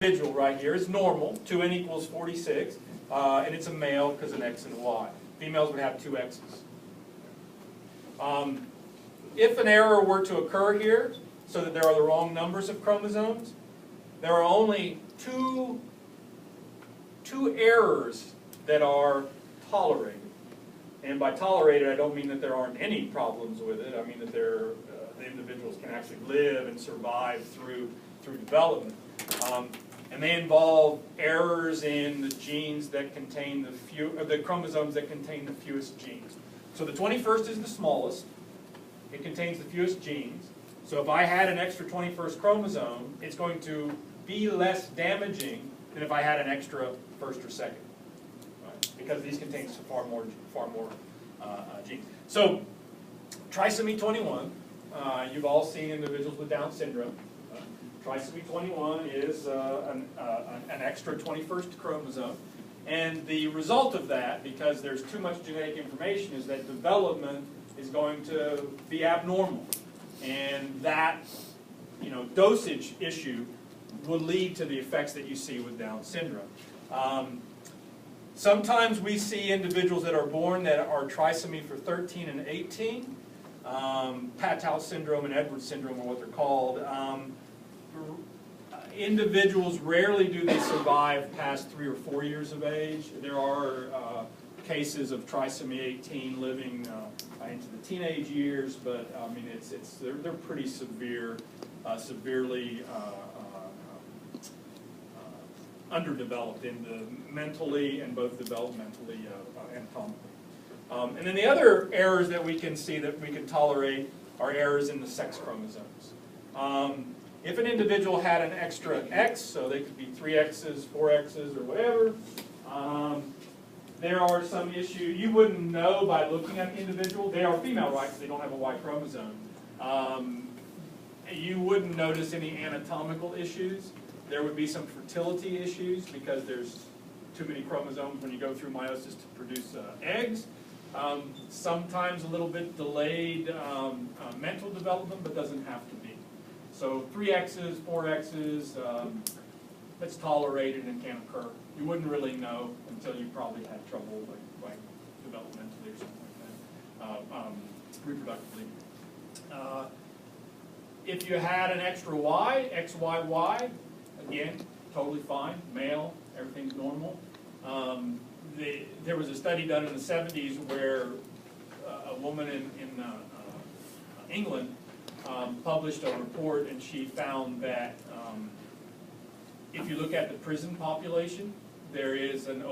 individual right here is normal, 2n equals 46, and it's a male because an X and a Y. Females would have two X's. If an error were to occur here, so that there are the wrong numbers of chromosomes, there are only two errors that are tolerated. And by tolerated, I don't mean that there aren't any problems with it. I mean that the individuals can actually live and survive through development. And they involve errors in the genes that contain the chromosomes that contain the fewest genes. So the 21st is the smallest. It contains the fewest genes. So if I had an extra 21st chromosome, it's going to be less damaging than if I had an extra first or second, right? Because these contain far more genes. So trisomy 21, you've all seen individuals with Down syndrome. Trisomy 21 is an extra 21st chromosome. And the result of that, because there's too much genetic information, is that development is going to be abnormal. And that, dosage issue will lead to the effects that you see with Down syndrome. Sometimes we see individuals that are born that are trisomy for 13 and 18. Patau syndrome and Edwards syndrome are what they're called. Individuals, rarely do they survive past 3 or 4 years of age. There are cases of trisomy 18 living into the teenage years, but I mean they're pretty severely underdeveloped mentally and both developmentally anatomically. And then the other errors that we can see that we can tolerate are errors in the sex chromosomes. If an individual had an extra X, so they could be 3 X's, 4 X's, or whatever, there are some issues. You wouldn't know by looking at the individual. They are female, right, because they don't have a Y chromosome. You wouldn't notice any anatomical issues. There would be some fertility issues because there's too many chromosomes when you go through meiosis to produce eggs. Sometimes a little bit delayed mental development, but doesn't have to be. So 3 X's, 4 X's, that's tolerated and can occur. You wouldn't really know until you probably had trouble like developmentally or something like that, reproductively. If you had an extra Y, XYY, again, totally fine, male, everything's normal. There was a study done in the 70s where a woman in England published a report, and she found that if you look at the prison population, there is an